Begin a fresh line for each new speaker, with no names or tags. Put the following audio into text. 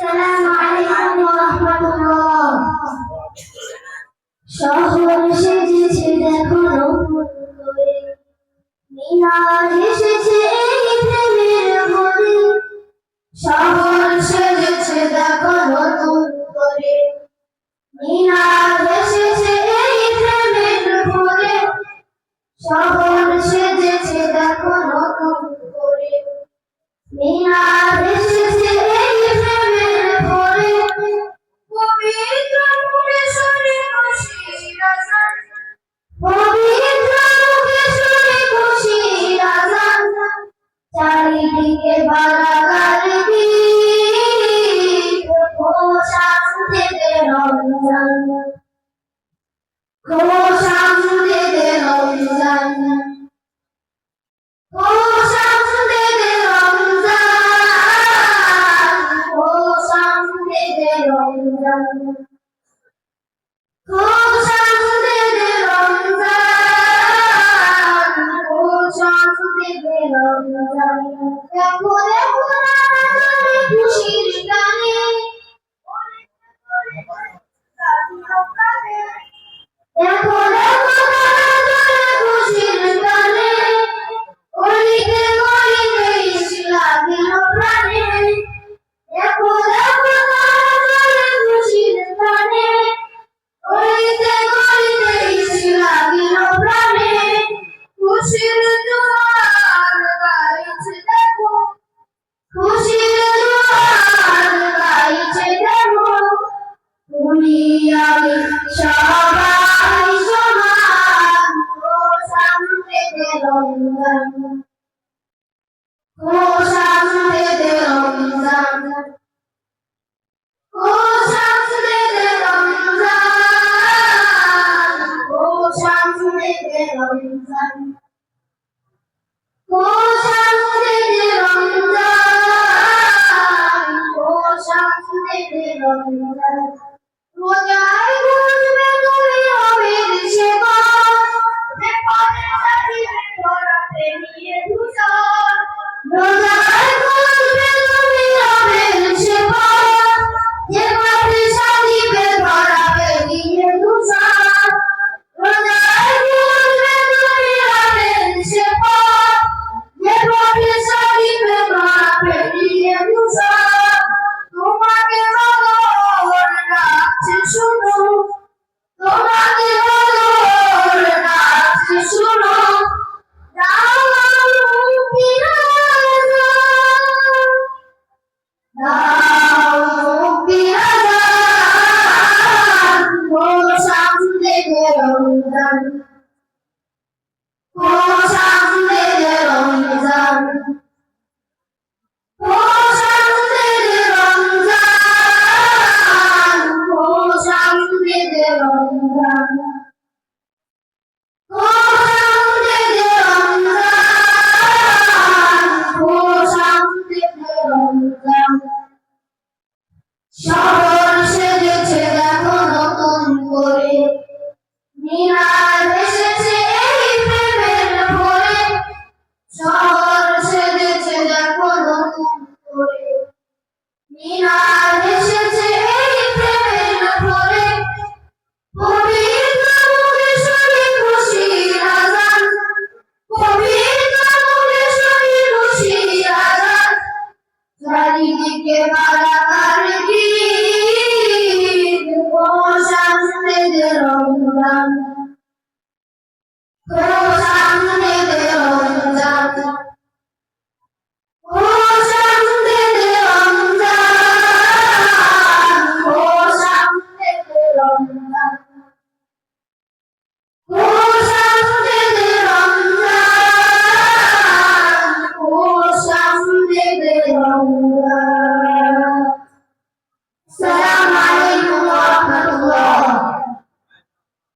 আসসালামু আলাইকুম ওয়া রাহমাতুল্লাহ। শহর সেজেছে দেখো নতুন করে, মিনার এসেছে এই প্রেমের ঘরে। শহর সেজেছে দেখো নতুন করে, মিনার এসেছে এই প্রেমের ঘরে। শহর সেজেছে দেখো নতুন করে, মিনার এসেছে এই প্রেমের ঘরে। পবিত্র মুখে শুনে খুশির আজান, পবিত্র মুখে শুনে খুশির আজান। চারিদিকে বারাকার গীত, শান্তিতে রমজান, শান্তিতে রমজান, শান্তিতে রমজান, শান্তিতে রমজান, শান্তিতে রমজান, শান্তিতে রমজান। দেখো দেখো নানা চলে খুশির গানে, দেখো দেখো নানা চলে খুশির গানে। গলিতে গলিতে ইসলাম এলো প্রাণে, দেখো দেখো নানা চলে খুশির গানে। গলিতে গলিতে ইসলাম এলো প্রাণে, খুশির জোয়ার গাইছে দেখো, খুশির জোয়ার গাইছে দেখো। তুমি আমি সবাই সমান, শান্তিতে রমজান, শান্তিতে রমজান, শান্তিতে রমজান, শান্তিতে রমজান, শান্তিতে রমজান, শান্তিতে রমজান। রোজায় বুঝবে তুমি রবের সেবা, বিপদে চাহিবে ধরাতে নিয়ে ধূসর। রোজায় বুঝবে তুমি রবের সেবা, বিপদে চাহিবে ধরাতে নিয়ে ধূসর। রোজায় বুঝবে তুমি রবের সেবা, বিপদে চাহিবে ধরাতে নিয়ে ধূসর। তোমাকে বদর ডাকছে শুনো, তোমাকে বদর ডাকছে শুনো। দাও মুক্তির আযান, দাও মুক্তির আযান, শান্তিতে রমজান, শান্তিতে রমজান, শান্তিতে রমজান, শান্তিতে রমজান, শান্তিতে রমজান, শান্তিতে রমজান। শহর সেজেছে দেখো নতুন করে, মিনার এসেছে এই প্রেমের ভরে। শহর সেজেছে দেখো নতুন করে, মিনার এসেছে